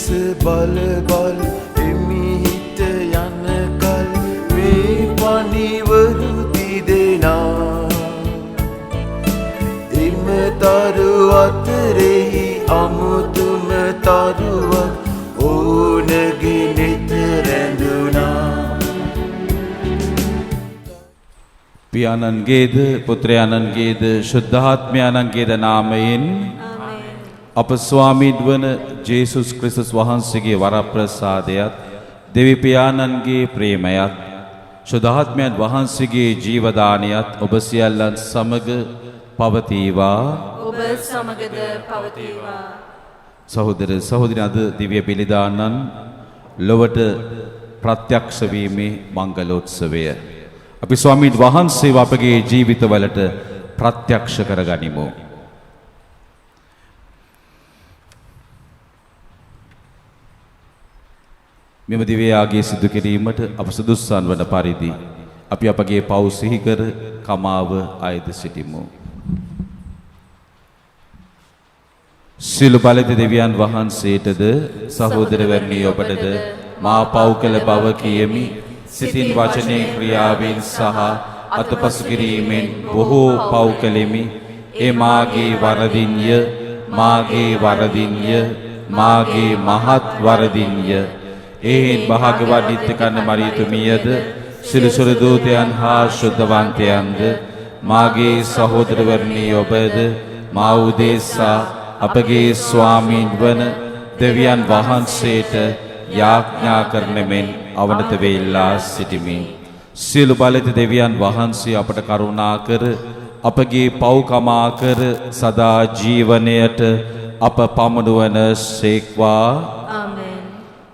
බල බල එමිහිට යන කල් මේ පණිවරු තිදෙනා එම තරු අතරෙහි අමුතුම තරුවක් ඕනගේ නෙත රැඳුනා. පියාණන්ගේද පුත්‍රයාණන්ගේද ශුද්ධාත්මයාණන්ගේද නාමයෙන් අප ස්වාමීන් වන ජේසුස් ක්‍රිස්තුස් වහන්සේගේ වරප්‍රසාදයත් දෙවි පියාණන්ගේ ප්‍රේමයත් ශුද්ධාත්මයන් වහන්සේගේ ජීවදානයත් ඔබ සියල්ලන් සමග පවතිවා. ඔබ සමගද පවතිවා. සහෝදර සහෝදරයන් අද දිව්‍ය බලිදානන් ලොවට ප්‍රත්‍යක්ෂ වීමේ මංගලෝත්සවය අපි ස්වාමීන් වහන්සේව අපගේ ජීවිතවලට ප්‍රත්‍යක්ෂ කරගනිමු. මෙම දිව්‍ය යාගය සිදු කිරීමට අප සුදුස්සන් වන පරිදි අපි අපගේ පව් සිහි කර කමාව අයද සිටිමු. සියලු බලති දෙවියන් වහන්සේටද සහෝදරවරුනි ඔබටද මා පව් කළ බව කියමි. සිතින් වචනයෙන් ක්‍රියාවෙන් සහ අතපසු කිරීමෙන් බොහෝ පව් කළෙමි. ඒ මාගේ වරදින්ය, මාගේ වරදින්ය, මාගේ මහත් වරදින්ය. එහෙන් භාග්‍යවත් නිත්‍යකන්න මරියතුමියද සිළු සොර දූතයන් හා ශුද්ධවන්තයන්ද මාගේ සහෝදරවරුනි ඔබද මා උදෙසා අපගේ ස්වාමීන් වන දෙවියන් වහන්සේට යාඥා කරන මෙන් අවනත වෙilla සිටිමි. සියලු බලති දෙවියන් වහන්සේ අපට කරුණා කර අපගේ පව් කමා කර සදා ජීවනයට අප පමුණුවන සේක්වා. ආමෙන්.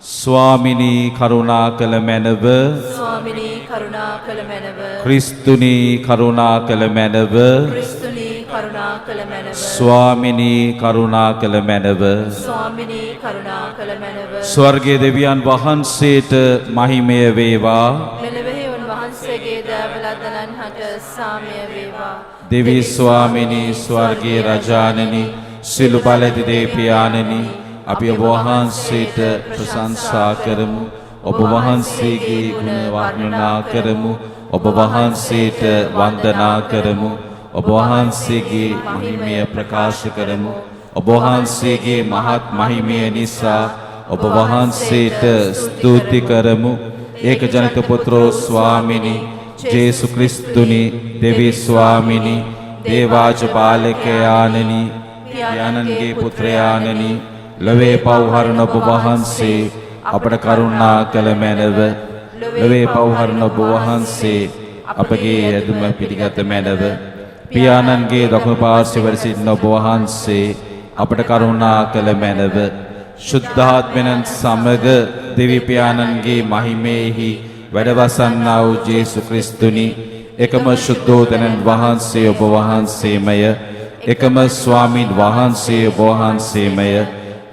ස්වාමිනී කරුණා කළ මැනව, ස්වාමිනී කරුණා කළ මැනව, ක්‍රිස්තුනී කරුණා කළ මැනව, ක්‍රිස්තුනී කරුණා කළ මැනව, ස්වාමිනී කරුණා කළ මැනව. ස්වාමිනී කරුණා කළ මැනව. ස්වර්ගයේ දෙවියන් වහන්සේට මහිමය වේවා. මෙලෙවෙහි උන්වහන්සේගේ දයාබලදලන්හට සාමය වේවා. දෙවි ස්වාමිනී ස්වර්ගයේ රජානනි සිළු බලති දේපියාණනි අපි ඔබ වහන්සේට ප්‍රශංසා කරමු. ඔබ වහන්සේගේ ගුණ වර්ණනා කරමු. ඔබ වහන්සේට වන්දනා කරමු. ඔබ වහන්සේගේ මහිමය ප්‍රකාශ කරමු. ඔබ වහන්සේගේ මහත් මහිමය නිසා ඔබ වහන්සේට ස්තුති කරමු. ඒක ජනිත පුත්‍රෝ ස්වාමිනී ජේසු ක්‍රිස්තුනි දෙවි ස්වාමිනී දේවාජ බාලකයාණනි පියාණන්ගේ පුත්‍රයාණනි ලොවේ පව්හරණ ඔබ වහන්සේ අපට කරුණා කළ මැනව. ලොවේ පව්හරණ ඔබ වහන්සේ අපගේ යදුම පිළිගත මැනව. පියාණන්ගේ දකුණු පාර්ශ්වයේ වැඩ සිටින ඔබ වහන්සේ අපට කරුණා කළ මැනව. ශුද්ධාත්මයන් සමග දෙවි පියාණන්ගේ මහිමේහි වැඩවසන්නා වූ ජේසු ක්‍රිස්තුනි එකම ශුද්ධෝදනන් වහන්සේ ඔබ වහන්සේමය. එකම ස්වාමීන් වහන්සේ ඔබ වහන්සේමය.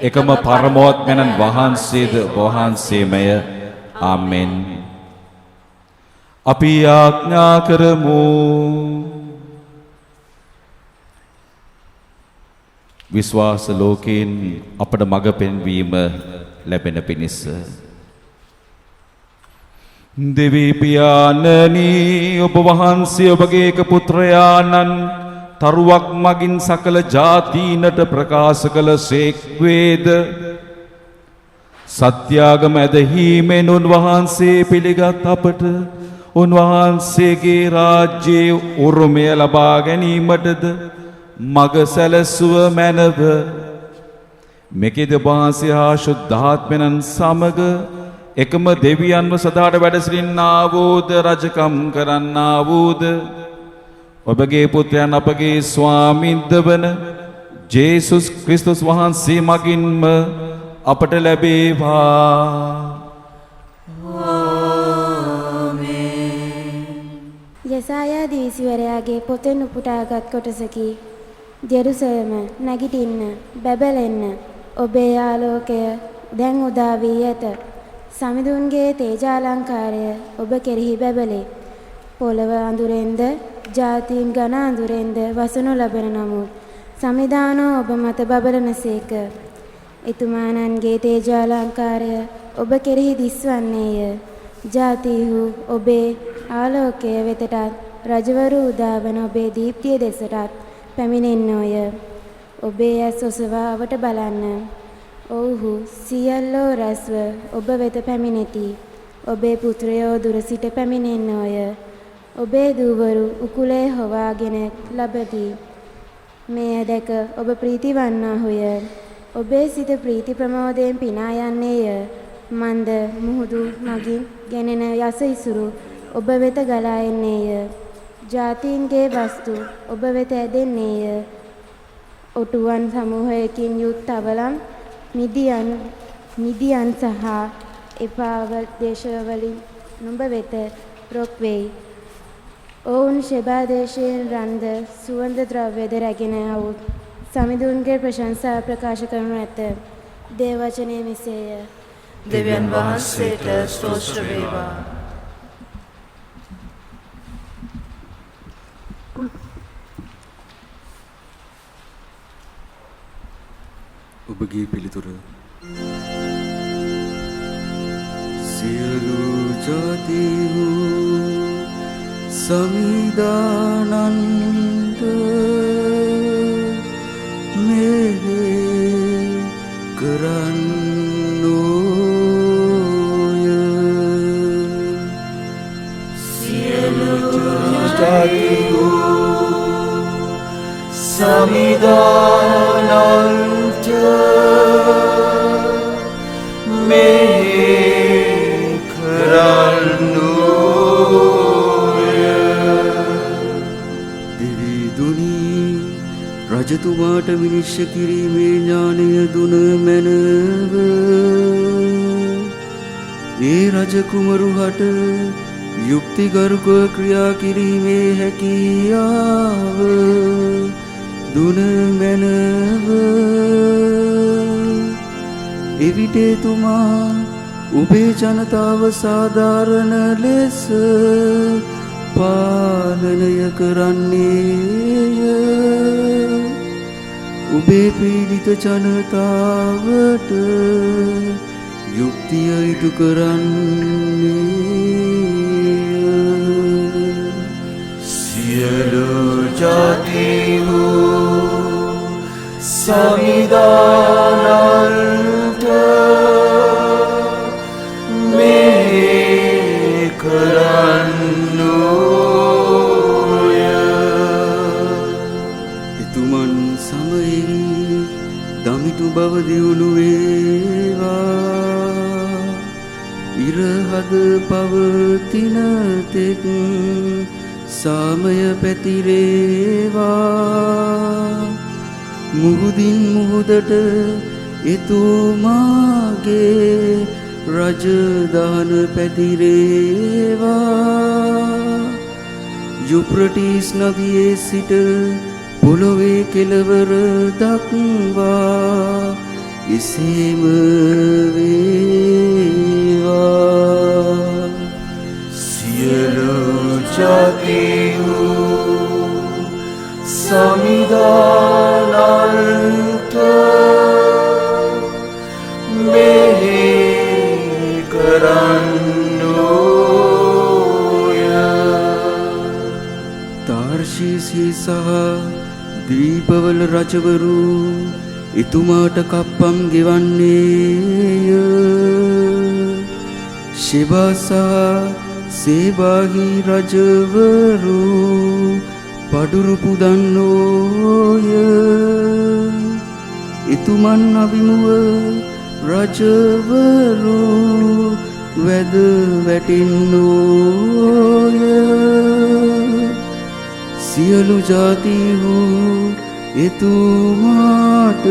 එකම පරමෝත්මයන් වහන්සේද ඔබ වහන්සේමය. ආමෙන්. අපි ආඥා කරමු. විශ්වාස ලෝකයෙන් අපට මඟ පෙන්වීම ලැබෙන පිණිස දෙවි පියාණනි ඔබ වහන්සේ ඔබගේ එක පුත්‍රයාණන් තරුවක් මගින් සකල ජාතීනට ප්‍රකාශ කළ සේක්වේද සත්‍යාගම ඇදහීමෙන් උන්වහන්සේ පිළිගත් අපට උන්වහන්සේගේ රාජ්‍යයේ උරුමය ලබා ගැනීමටද මග සැලසුව මැනව. මෙකෙද වහන්සේ හා ශුද්ධාත්මයන් සමග එකම දෙවියන්ව සදාට වැඩ සිටින්නා වූද රජකම් කරන්නා වූද ඔබගේ පුත්‍රයන් අපගේ ස්වාමීන්ද වන ජේසුස් ක්‍රිස්තුස් වහන්සේ මගින්ම අපට ලැබේවා. යසායා දිවිසිවරයාගේ පොතෙන් උපුටාගත් කොටසකි. ජෙරුසලම නැගිටින්න බැබලෙන්න ඔබේ ආලෝකය දැන් උදා වී ඇත. සමිඳුන්ගේ තේජාලංකාරය ඔබ කෙරෙහි බැබලේ. පොළව අඳුරෙන්ද ජාතීන් ඝන අඳුරෙන්ද වසනු ලබන නමුත් සමිදානෝ ඔබ මත බබලනසේක. එතුමාණන්ගේ තේජාලංකාරය ඔබ කෙරෙහි දිස්වන්නේය. ජාතිහු ඔබේ ආලෝකය වෙතටත් රජවරු උදාවන ඔබේ දීප්තිය දෙසටත් පැමිණෙන්නෝය. ඔබේ ඇස් ඔසවාවට බලන්න. ඔව්හු සියල්ලෝ රැස්ව ඔබ වෙත පැමිණෙති. ඔබේ පුත්‍රයෝ දුර සිට පැමිණෙන්නෝය. ඔබේ දූවරු උකුලේ හොවාගෙන ලබති. මෙය දැක ඔබ ප්‍රීතිවන්නාහුය. ඔබේ සිත ප්‍රීති ප්‍රමෝදයෙන් පිනා යන්නේය. මන්ද මුහුදු මගින් ගෙනෙන යස ඉසුරු ඔබ වෙත ගලා එන්නේය. ජාතීන්ගේ වස්තු ඔබ වෙත ඇදෙන්නේය. ඔටුවන් සමූහයකින් යුත් තවලම් මිදියන් සහ එපාව දේශවලින් නුඹ වෙත රොක් වෙයි. ඔවුන් ශෙබා දේශයෙන් රන්ද සුවඳ ද්‍රව්‍යද රැගෙන આવුත් සමිඳුන්ගේ ප්‍රශංසා ප්‍රකාශ කරනු ඇත. දේවචනය මෙසේය. දෙවියන් වහන්සේට ස්තෝත්‍ර වේවා. ඔබගේ පිළිතුර සියලු ජාතිහු සමිදානන්ට මෙහෙ කරන්නෝය. සියලු ජාතිහු සමිදානන්ට මෙහෙ කරන්නෝය. දෙවි දුනි රජතුමාට විනිශ්චය කිරීමේ ඥානය දුන මැනව. ඒ රජ කුමරුහට යුක්තිගරුක ක්‍රියා කිරීමේ හැකියාව දුන මැනව. එවිට එතුමා ඔබේ ජනතාව සාධාරණ ලෙස පාලනය කරන්නේය. ඔබේ පීඩිත ජනතාවට යුක්තිය ඉටු කරන්නේය. සියලු ජාතිහු සමිදානන්ට මෙහෙ කරන්නෝය. එතුමන් සමයෙහි දමිටු බව දියුණු වේවා. ඉරහද පවතින තෙක් සාමය පැතිරේවා. මුහුදින් මුහුදට එතුමාගේ රජදාන පැතිරේවා. යුප්‍රටිස් නදියේ සිට පොළොවේ කෙළවර දක්වා එසේම වේවා. සියලු ජාතිහු සමිදානන්ට මෙහෙ කරන්නෝය. තාර්ෂීසි සහ දීපවල රජවරු එතුමාට කප්පම් ගෙවන්නේය. ශෙබා සහ සේබාහි රජවරු පඩුරු පුදන්නෝය. එතුමන් අභිමුව රජවරු වැද වැටෙන්නෝය. සියලු ජාතිහු එතුමාට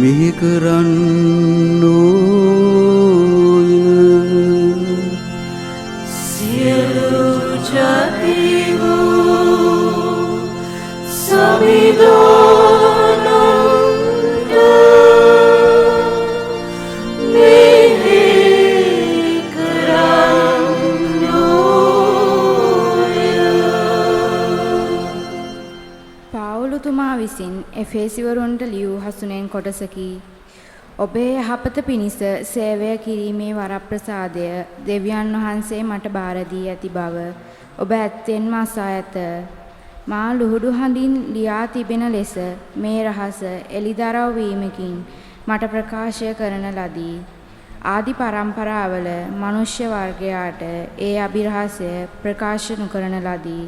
මෙහෙ කරන්නෝය. සියලු ජාතිහු සමිදානන්ට මෙහෙ කරන්නෝය. පාවුලුතුමා විසින් එෆේසිවරුන්ට ලියූ හසුනෙන් කොටසකි. ඔබේ යහපත පිණිස සේවය කිරීමේ වරප්‍රසාදය දෙවියන් වහන්සේ මට බාර දී ඇති බව ඔබ ඇත්තෙන්ම අසා ඇත. මා ලුහුඩු හඳින් ලියා තිබෙන ලෙස මේ රහස එලිදරව් වීමකින් මට ප්‍රකාශය කරන ලදී. ආදි පරම්පරාවල මනුෂ්‍ය වර්ගයාට ඒ අභිරහසය ප්‍රකාශ නොකරන ලදී.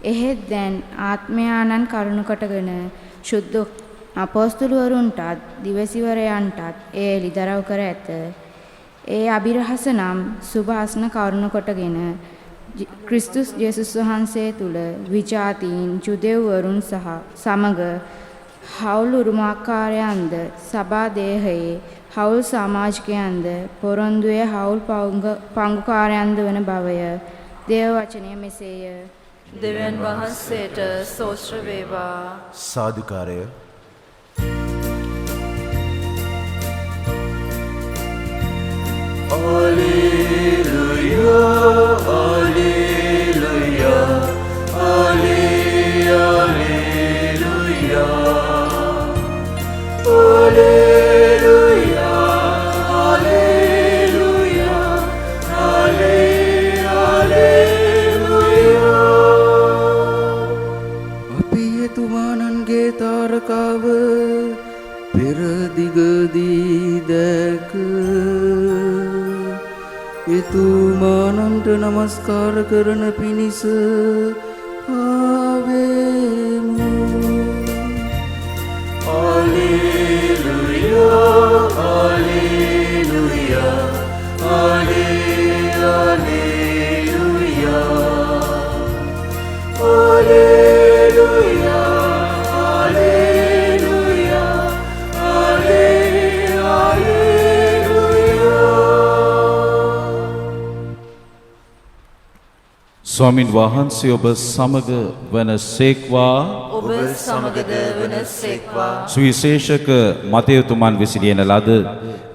එහෙත් දැන් ආත්මයානන් කරුණු කොටගෙන ශුද්ධ අපොස්තුලවරුන්ටත් දිවසිවරයන්ටත් ඒ එලිදරව් කර ඇත. ඒ අභිරහස නම් සුභාස්න කරුණු කොටගෙන ක්‍රිස්තුස් යේසුස් වහන්සේ තුල විජාතීන් ජුදෙව්වරුන් සමග හවුල් උරුමාකාරයන්ද සභා දේහයේ හවුල් සමාජිකයන්ද පොරොන්දුවේ හවුල් පංගුකාරයන්ද වන බවය. දේව වචනය මෙසේය. දෙවියන් වහන්සේට ස්තෝත්‍ර වේවා. සාදුකාරය. Hallelujah, hallelujah, hallelujah, hallelujah, hallelujah, hallelujah. අපි එතුමානන්ගේ තාරකාව පෙර දිගදී දැක එතුමානන්ට නමස්කාර කරන පිණිස ආවෙමු. Hallelujah, hallelujah, hallelujah, hallelujah, hallelujah, hallelujah. ස්වාමින් වහන්සේ ඔබ සමග වනසේක්වා. ඔබ සමගද වනසේක්වා. සුවිශේෂක මතයතුමන් විසින් ලියන ලද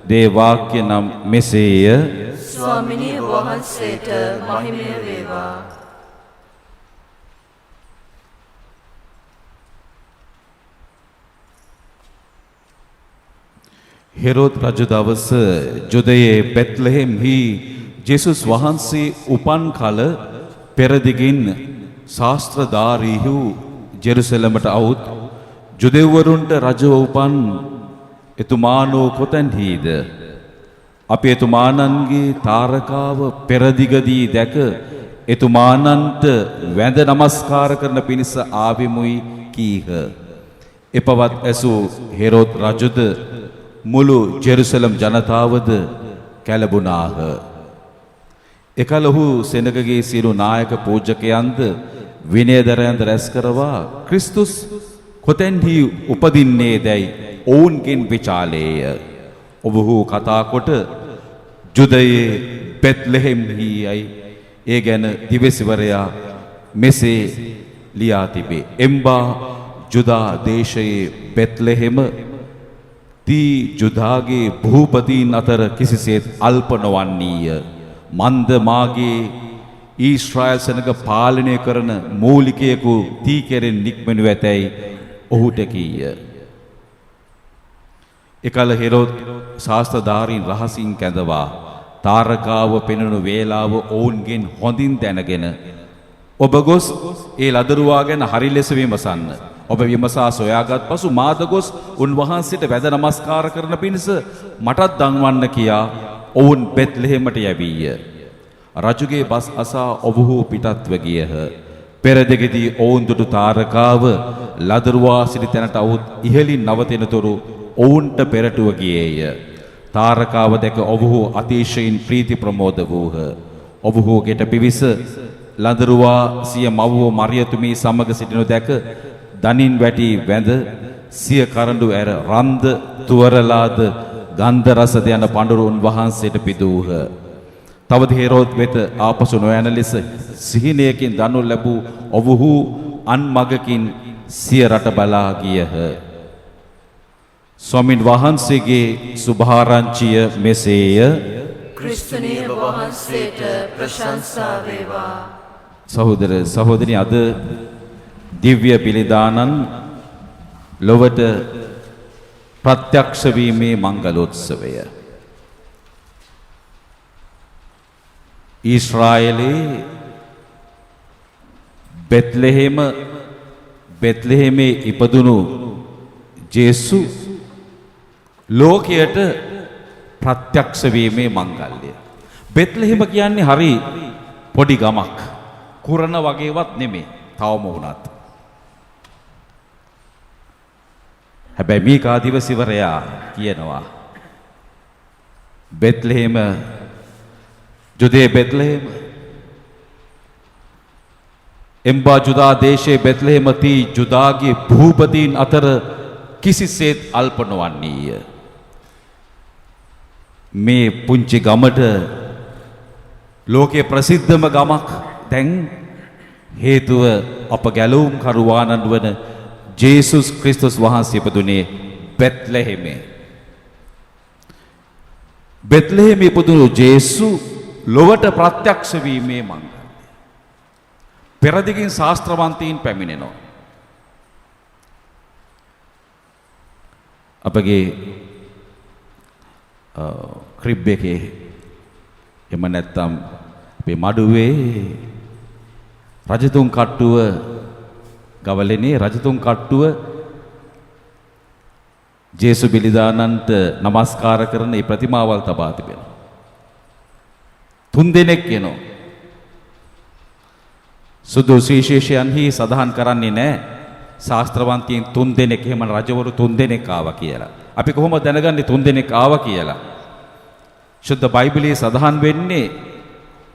දේ වාක්‍ය නම් මෙසේය. ස්වාමිනී වහන්සේට මහිමය වේවා. හෙරෝද් රජු දවස ජුදයේ බෙත්ලෙහෙම්හි ජේසුස් වහන්සේ උපන් කල පෙරදිගින් ශාස්ත්‍රධාරීහු ජෙරුසලමට අවුත් ජුදෙව්වරුන්ට රජව උපන් එතුමානෝ කොතැන්හිද? අපි එතුමානන්ගේ තාරකාව පෙරදිගදී දැක එතුමානන්ට වැඳ නමස්කාර කරන පිණිස ආවෙමුයි කීහ. එපවත් ඇසූ හෙරෝද් රජුද මුළු ජෙරුසලම් ජනතාවද කැළඹුණාහ. එකල ඔහු සෙනගගේ සියලු නායක පූජකයන්ද විනයදරයන්ද රැස් කරවා ක්‍රිස්තුස් කොතැන්හි උපදින්නේ දැයි ඔවුන්ගෙන් විචාලේය. ඔවුහු කතා කොට ජුදයේ බෙත්ලෙහෙම්හි යයි ඒ ගැන දිවසිවරයා මෙසේ ලියා තිබේ. එම්බා ජුදා දේශයේ බෙත්ලෙහෙම දී ජුදාගේ භූපතීන් අතර කිසිසේත් අල්ප නොවන්නීය. මන්ද මාගේ ඊශ්‍රායල් සෙනග පාලනය කරන මූලිකයෙකු තී කෙරෙන් නික්මෙනු ඇතැයි ඔහුට කීය. එකල හෙරෝද් ශාස්ත්‍රධාරීන් රහසින් කැඳවා තාරකාව පෙනුණු වේලාව ඔවුන්ගෙන් හොඳින් දැනගෙන ඔබ ගොස් ඒ ලදරුවා ගැන හරි ලෙස විමසන්න. ඔබ විමසා සොයාගත් පසු මාද ගොස් උන්වහන්සේට වැඳ නමස්කාර කරන පිණිස මටත් දන්වන්න කියා ඔවුන් බෙත්ලෙහෙමට යැවීය. රජුගේ බස් අසා ඔවුහු පිටත්ව ගියහ. පෙරදෙකදී ඔවුන් දුටු තාරකාව ලදරුවා සිටි තැනට අවුත් ඉහළින් නවතිනතුරු ඔවුන්ට පෙරටුව ගියේය. තාරකාව දැක ඔවුහු අතිශයින් ප්‍රීති ප්‍රමෝද වූහ. ඔවුහු ගෙට පිවිස ලදරුවා සිය මව්ව මරියතුමී සමග සිටිනු දැක දනින් වැටි වැඳ සිය කරඬු ඇර රන්ද තුවරලාද ගන්ධ රසද යන පඬුරු උන්වහන්සේට පිදූහ. තවද හෙරෝද් වෙත ආපසු නොයන ලෙස සිහිනයකින් දනු ලැබූ ඔවුහු අන්මගකින් සිය රට බලා ගියහ. ස්වාමින් වහන්සේගේ සුභාරංචිය මෙසේය. ක්‍රිස්තුනී වහන්සේට ප්‍රශංසා වේවා. සහෝදර සහෝදරනි, අද දිව්‍ය බිලිදානන් ලොවට ප්‍රත්‍යක්ෂ වීමේ මංගලෝත්සවය. ඊශ්‍රායලයේ බෙත්ලෙහෙමේ ඉපදුණු ජේසු ලෝකයට ප්‍රත්‍යක්ෂ වීමේ මංගල්‍යය. බෙත්ලෙහෙම කියන්නේ හරි පොඩි ගමක්. කුරණ වගේවත් නෙමෙයි. තවම වුණත්. හැබැයි මීකා දිවසිවරයා කියනවා බෙත්ලෙහෙම ජුදේ බෙත්ලෙහෙම එම්බා ජුදා දේශයේ බෙත්ලෙහෙමති ජුදාගේ භූපතීන් අතර කිසිසේත් අල්ප නොවන්නේය. මේ පුංචි ගමට ලෝකයේ ප්‍රසිද්ධම ගමක් දැන් හේතුව අප ගැලවුම් කරුවාණන් වන ජේසුස් ක්‍රිස්තුස් වහන්සේ ඉපදුනේ බෙත්ලෙහෙමේ. බෙත්ලෙහෙමේ ඉපදුණු ජේසු ලොවට ප්‍රත්‍යක්ෂ වීමේ මංගල්‍යය. පෙරදිගින් ශාස්ත්‍රවන්තයින් පැමිණෙනවා. අපගේ ක්‍රිබ් එකේ එම නැත්තම් අපේ මඩුවේ රජතුන් කට්ටුව ගවලෙනේ රජතුන් කට්ටුව ජේසු බිලිදානන්ට නමස්කාර කරන මේ ප්‍රතිමාවල් තබා තිබෙනවා. 3 දෙනෙක් එනවා. සුදු සුවිශේෂයන්හි සඳහන් කරන්නේ නැහැ ශාස්ත්‍රවන්තයන් 3 දෙනෙක් එහෙම රජවරු 3 දෙනෙක් ආවා කියලා. අපි කොහොමද දැනගන්නේ 3 දෙනෙක් ආවා කියලා? ශුද්ධ බයිබලයේ සඳහන් වෙන්නේ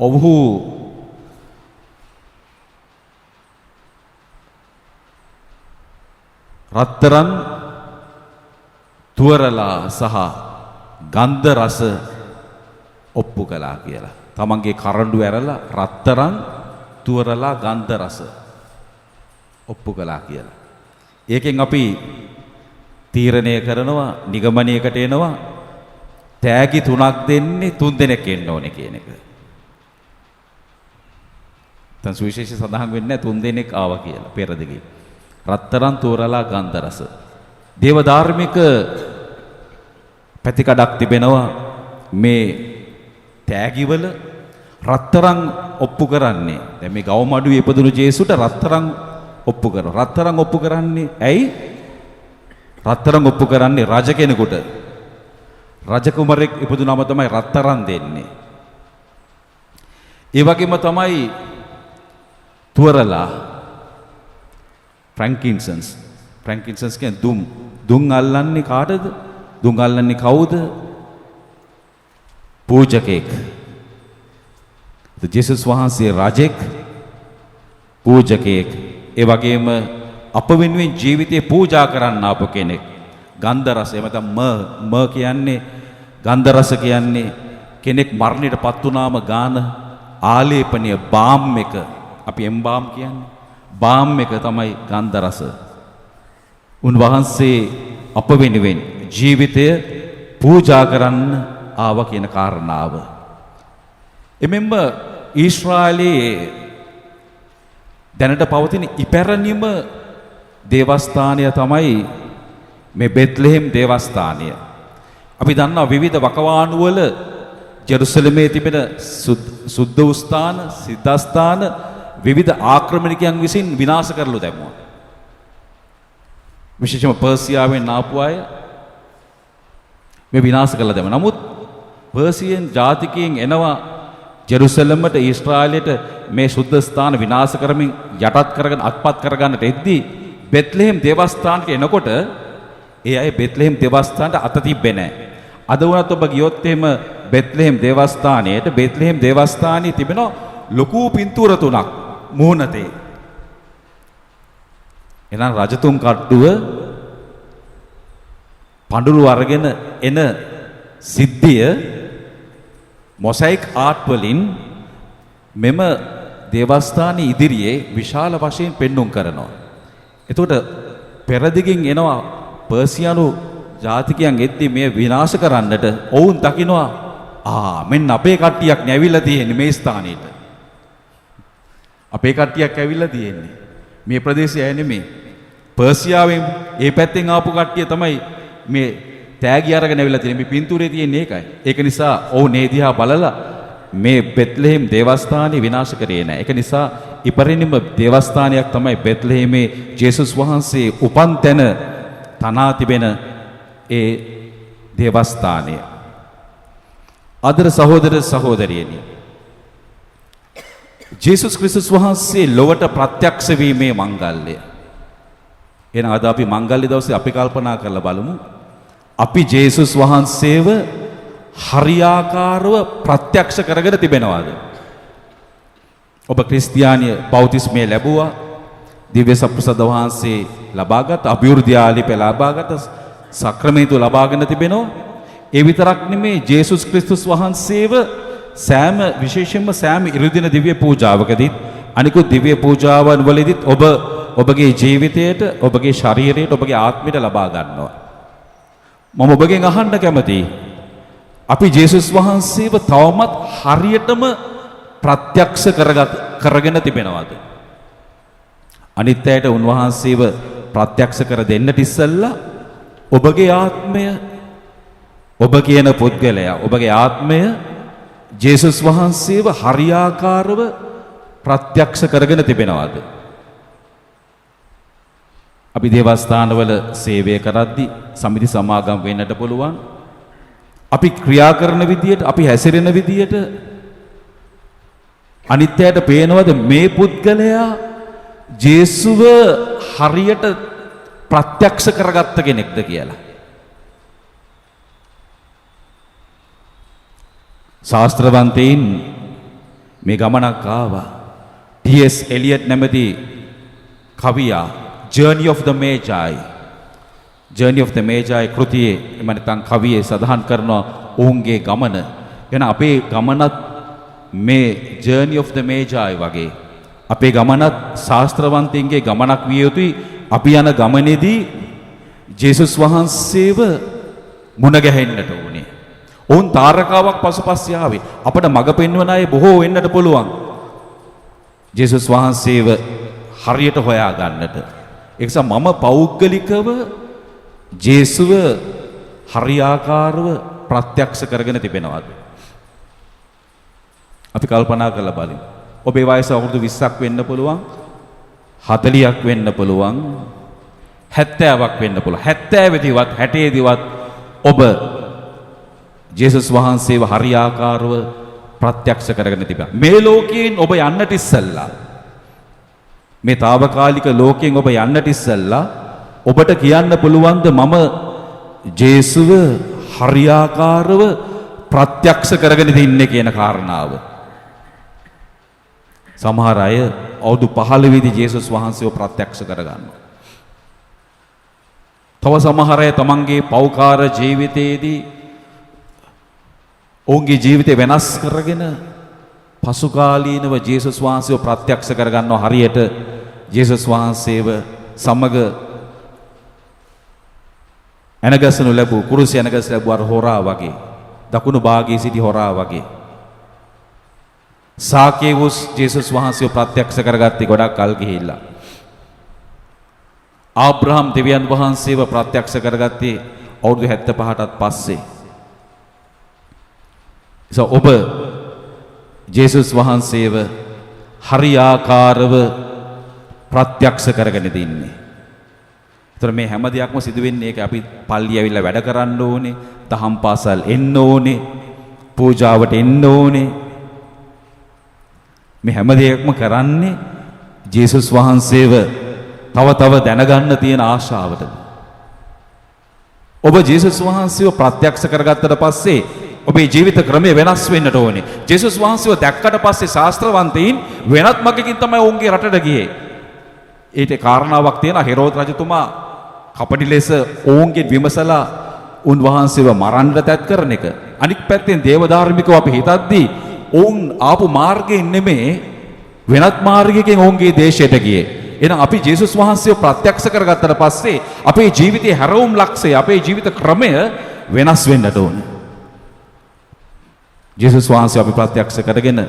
ඔව්හු රත්තරන් තුවරලා සහ ගන්ධ රස ඔප්පු කළා කියලා. තමන්ගේ කරඬු ඇරලා රත්තරන් තුවරලා ගන්ධ රස ඔප්පු කළා කියලා. ඒකෙන් අපි තීරණය කරනවා නිගමනයකට එනවා තෑගි 3ක් දෙන්නේ 3 දෙනෙක් එන්න ඕනේ කියන එක. තන් සුවිශේෂ සඳහන් වෙන්නේ 3 දෙනෙක් ආවා කියලා පෙරදිගේ. රත්තරන් තුවරලා ගන්ධ රස. දේව ධාර්මික පැතිකඩක් තිබෙනවා මේ තෑගිවල රත්තරන් ඔප්පු කරන්නේ. දැන් මේ ගවමඩුවේ ඉපදුණු ජේසුට රත්තරන් ඔප්පු කරනවා. රත්තරන් ඔප්පු කරන්නේ ඇයි? රත්තරන් ඔප්පු කරන්නේ රජ කෙනෙකුට. රජ කුමරෙක් ඉපදුනම තමයි රත්තරන් දෙන්නේ. ඒ වගේම තමයි තුවරලා ෆ්‍රැන්කින්සන්ස් කියන්නේ දුම් අල්ලන්නේ කාටද? දුම් අල්ලන්නේ කවුද? පූජකෙක්. ජේසුස් වහන්සේ රජෙක් පූජකෙක්. ඒ වගේම අප වෙනුවෙන් ජීවිතේ පූජා කරන්න ආපු කෙනෙක්. ගන්ධ රස එමෙත ම කියන්නේ ගන්ධ රස කියන්නේ කෙනෙක් මරණයටපත් වුණාම ගාන ආලේපනීය බාම් එක. අපි එම්බාම් කියන්නේ බාම් එක තමයි ගන්ධ රස. උන්වහන්සේ අප වෙනුවෙන් ජීවිතය පූජා කරන්න ආව කියන කාරණාව. එමෙන්ම ඊශ්‍රායලයේ දැනට පවතින ඉපැරණිම දේවස්ථානය තමයි මේ බෙත්ලෙහෙම් දේවස්ථානය. අපි දන්නා විවිධ වකවාණු වල ජෙරුසලමේ තිබෙන සුද්ධ ස්ථාන, සිද්ධාස්ථාන විවිධ ආක්‍රමණිකයන් විසින් විනාශ කරලා දැමුවා. විශේෂම පර්සියාවෙන් ආපු අය මේ විනාශ කළා දැම. නමුත් පර්සියන් ජාතිකයන් එනවා ජෙරුසලමට ඊශ්‍රායලයට මේ සුද්ධ ස්ථාන විනාශ කරමින් යටත් කරගෙන අත්පත් කරගන්නට එද්දී බෙත්ලෙහෙම් දේවස්ථානට එනකොට ඒ අය බෙත්ලෙහෙම් දේවස්ථානට අත තිබ්බේ නැහැ. අද වුණත් ඔබ ගියොත් එහෙම බෙත්ලෙහෙම් දේවස්ථානයේ තිබෙන ලොකු පින්තූර 3ක් මුහුණතේ. එහෙනම් රජතුන් කට්ටුව පඳුරු අරගෙන එන සිද්ධිය මොසයික් ආර්ට් වලින් මෙම දේවස්ථානයේ ඉදිරියේ විශාල වශයෙන් පෙන්눔 කරනවා. එතකොට පෙරදිගින් එනවා පර්සියානු ජාතිකයන් එද්දී මේ විනාශ කරන්නට ඔවුන් දකිනවා මෙන්න අපේ කට්ටියක් නැවිලා තියෙන්නේ මේ ස්ථානෙට. අපේ කට්ටියක් ඇවිල්ලා තියෙන්නේ. මේ ප්‍රදේශය ඇයි නෙමෙයි. පර්සියාවෙන් ඒ පැත්තෙන් ආපු කට්ටිය තමයි මේ තෑගි අරගෙන ඇවිල්ලා තියෙන්නේ. මේ පින්තූරේ තියෙන ඒකයි. ඒක නිසා ඔවුන් ඒ දිහා බලලා මේ බෙත්ලෙහෙම් දේවස්ථානේ විනාශ කරේ නැහැ. ඒක නිසා ඉපරිණිම දේවස්ථානයක් තමයි බෙත්ලෙහෙමේ ජේසුස් වහන්සේ උපන් තැන තනා තිබෙන ඒ දේවස්ථානය. ආදර සහෝදර සහෝදරියනි, ජේසුස් ක්‍රිස්තුස් වහන්සේ ලොවට ප්‍රත්‍යක්ෂ වීමේ මංගල්‍යය. එහෙනම් අද අපි මංගල්‍ය දවසේ අපි කල්පනා කරලා බලමු. අපි ජේසුස් වහන්සේව හරියාකාරව ප්‍රත්‍යක්ෂ කරගෙන තිබෙනවාද? ඔබ ක්‍රිස්තියානි බෞතිස්මය ලැබුවා, දිව්‍ය සප්‍රසාද වහන්සේ ලබාගත්, අභිවෘද්ධි ආලිප ලබාගත්, සක්‍රමේතු ලබාගෙන තිබෙනවා. ඒ විතරක් නෙමේ ජේසුස් ක්‍රිස්තුස් වහන්සේව සෑම විශේෂයෙන්ම සෑම ඉරුදින දිව්‍ය පූජාවකදීත් අනිකුත් දිව්‍ය පූජාවන් වලදීත් ඔබගේ ජීවිතයට, ඔබගේ ශරීරයට, ඔබගේ ආත්මයට ලබා ගන්නවා. මම ඔබගෙන් අහන්න කැමතියි, අපි ජේසුස් වහන්සේව තවමත් හරියටම ප්‍රත්‍යක්ෂ කරගෙන තිබෙනවද? අනිත් අයට උන්වහන්සේව ප්‍රත්‍යක්ෂ කර දෙන්නට ඉස්සෙල්ලා ඔබගේ ආත්මය, ඔබ කියන පුද්ගලයා, ඔබගේ ආත්මය ජේසුස් වහන්සේව හරියාකාරව ප්‍රත්‍යක්ෂ කරගෙන තිබෙනවද? අපි දේවස්ථානවල සේවය කරද්දී සමිති සමාගම් වෙන්නට පුළුවන්. අපි ක්‍රියා කරන විදියට, අපි හැසිරෙන විදියට අනිත්‍යයට පේනවද මේ පුද්ගලයා ජේසුව හරියට ප්‍රත්‍යක්ෂ කරගත්ත කෙනෙක්ද කියලා? ශාස්ත්‍රවන්තයින් මේ ගමනක් ආවා. ටීඑස් එලියට් නැමැති කවියා Journey of the Magi, Journey of the Magi කෘතියේ එම නැත්නම් කවියේ සඳහන් කරන ඔවුන්ගේ ගමන. එන අපේ ගමනත් මේ Journey of the Magi වගේ. අපේ ගමනත් ශාස්ත්‍රවන්තයින්ගේ ගමනක් විය යුතුයි. අපි යන ගමනේදී ජේසුස් වහන්සේව මුණ ගැහෙන්නට ඕනේ. ඔවුන් තාරකාවක් පසුපස්සේ ආවේ. අපට මඟ පෙන්වන අය බොහෝ වෙන්නට පුළුවන්. ජේසුස් වහන්සේව හරියට හොයා ගන්නට. ඒ නිසා මම පෞද්ගලිකව ජේසුව හරියාකාරව ප්‍රත්‍යක්ෂ කරගෙන තිබෙනවාද? අපි කල්පනා කරලා බලමු. ඔබේ වයස අවුරුදු 20ක් වෙන්න පුළුවන්, 40ක් වෙන්න පුළුවන්, 70ක් වෙන්න පුළුවන්. 70 දිවත් 60 දිවත් ඔබ ජේසුස් වහන්සේව හරියාකාරව ප්‍රත්‍යක්ෂ කරගෙන තිබෙනවා. මේ ලෝකයෙන් ඔබ යන්නට ඉස්සෙල්ලා, මේ తాවකාලික ලෝකයෙන් ඔබ යන්නට ඉස්සෙල්ලා ඔබට කියන්න පුළුවන්ද මම ජේසුව හරියාකාරව ප්‍රත්‍යක්ෂ කරගෙන ඉන්නේ කියන කාරණාව? සමහර අය අවුරුදු 15 වෙදි ජේසුස් වහන්සේව ප්‍රත්‍යක්ෂ කරගන්නවා. තව සමහර අය තමන්ගේ පෞකාර ජීවිතයේදී ඔවුන්ගේ ජීවිතය වෙනස් කරගෙන පසුකාලීනව ජේසුස් වහන්සේව ප්‍රත්‍යක්ෂ කරගන්නවා. හරියට ජේසුස් වහන්සේව සමග එනගසනු ලැබූ, කුරුසි එනගස ලැබූ අර හොරා වගේ, දකුණු භාගයේ සිටි හොරා වගේ. සාකේවුස් ජේසුස් වහන්සේව ප්‍රත්‍යක්ෂ කරගත්තේ ගොඩක් කල් ගිහිල්ලා. ආබ්‍රහම් දෙවියන් වහන්සේව ප්‍රත්‍යක්ෂ කරගත්තේ අවුරුදු 75ටත් පස්සේ. ඔබ ජේසුස් වහන්සේව හරියාකාරව ප්‍රත්‍යක්ෂ කරගෙන ඉන්නේ. ඒතර මේ හැම දෙයක්ම සිදු වෙන්නේ ඒක අපි පල්ලි ඇවිල්ලා වැඩ කරන්න ඕනේ, දහම් පාසල් එන්න ඕනේ, පූජාවට එන්න ඕනේ. මේ හැම දෙයක්ම කරන්නේ ජේසුස් වහන්සේව තව දැනගන්න තියෙන ආශාවටද? ඔබ ජේසුස් වහන්සේව ප්‍රත්‍යක්ෂ කරගත්තට පස්සේ ඔබේ ජීවිත ක්‍රමය වෙනස් වෙන්නට ඕනේ. ජේසුස් වහන්සේව දැක්කට පස්සේ ශාස්ත්‍රවන්තයින් වෙනත් මගකින් තමයි ඔවුන්ගේ රටට ගියේ. ඒට කාරණාවක් තියෙනවා. හෙරෝද රජතුමා කපටි ලෙස ඔවුන්ගෙන් විමසලා උන්වහන්සේව මරන්න තැත් කරන එක. අනික් පැත්තෙන් දේවධාර්මිකව අපි හිතද්දී ඔවුන් ආපු මාර්ගයෙන් නෙමේ වෙනත් මාර්ගයකින් ඔවුන්ගේ දේශයට ගියේ. එහෙනම් අපි ජේසුස් වහන්සේව ප්‍රත්‍යක්ෂ කරගත්තට පස්සේ අපේ ජීවිතයේ හැරවුම් ලක්ෂය, අපේ ජීවිත ක්‍රමය වෙනස් වෙන්නට ඕනේ. ජේසුස් වහන්සේ අපි ප්‍රත්‍යක්ෂ කරගෙන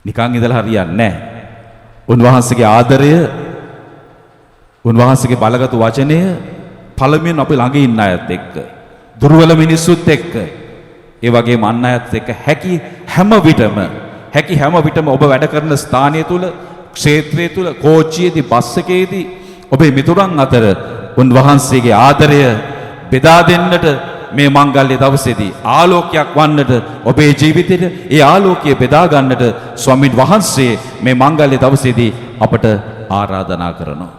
නිකන් ඉඳලා හරියන්නේ නැහැ. උන්වහන්සේගේ ආදරය උන්වහන්සේගේ බලගත් වචනය පළමුවෙන් අපි ළඟ ඉන්න අයත් එක්ක, දුර්වල මිනිස්සුත් එක්ක, ඒ වගේම අන් අයත් එක්ක හැකි හැම විටම ඔබ වැඩ කරන ස්ථානය තුල, ක්ෂේත්‍රය තුල, කෝච්චියේදී, බස් එකේදී ඔබේ මිතුරන් අතර උන්වහන්සේගේ ආදරය බෙදා දෙන්නට මේ මංගල්‍ය දවසේදී ආලෝකයක් වන්නට, ඔබේ ජීවිතේට ඒ ආලෝකය බෙදා ගන්නට ස්වාමීන් වහන්සේ මේ මංගල්‍ය දවසේදී අපට ආරාධනා කරනවා.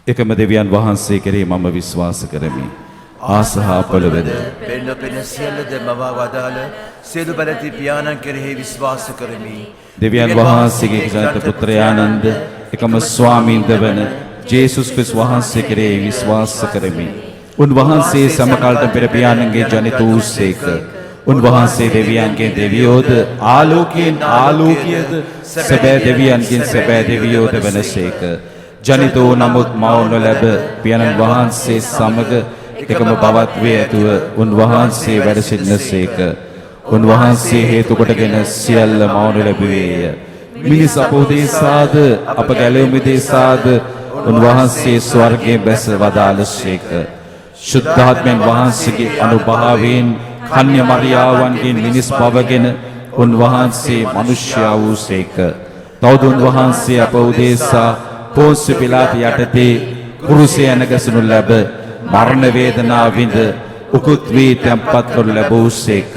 එකම දෙවියන් වහන්සේ කෙරෙහි මම විශ්වාස කරමි. ආසහා පොළවද පෙන්න පෙන සියල්ලද මවා වදාළ සියලු බැලති පියාණන් කෙරෙහි විශ්වාස කරමි. දෙවියන් වහන්සේගේ ක්ෂාත පුත්‍රයානන්ද එකම ස්වාමීන්ද වන ජේසුස් ක්‍රිස්තුස් වහන්සේ කෙරෙහි විශ්වාස කරමි. උන්වහන්සේ සමකාලීන පෙර පියාණන්ගේ ජනිත වූසේක. උන්වහන්සේ දෙවියන්ගේ දෙවියෝද ආලෝකයෙන් ආලෝකයේද සැබෑ දෙවියන්ගෙන් සැබෑ දෙවියෝද වනසේක. ජනිත වූ නමුත් මව නොලැබ පියාණන් වහන්සේ සමග එකම බවත් වේ ඇතුව උන්වහන්සේ වැඩ සිටිනසේක. උන්වහන්සේ හේතු කොටගෙන සියල්ල මව නොලැබුවේය. මිනිස් අපෝදේසාද අප ගැලවුම් දේසාද උන්වහන්සේ ස්වර්ගයේ බැස වදාළසේක. ශුද්ධාත්මයන් වහන්සේගේ අනුභවයෙන් කන්‍ය මරියාවන්ගෙන් මිනිස් බවගෙන උන්වහන්සේ මිනිසයා වූසේක. තවද උන්වහන්සේ අප උදෙසා පොන්සි පිලාත් යටතේ කුරුසය නැගසනු ලැබ මරණ වේදනා විඳ උකුත් වී තැන්පත් කරනු ලැබූසේක.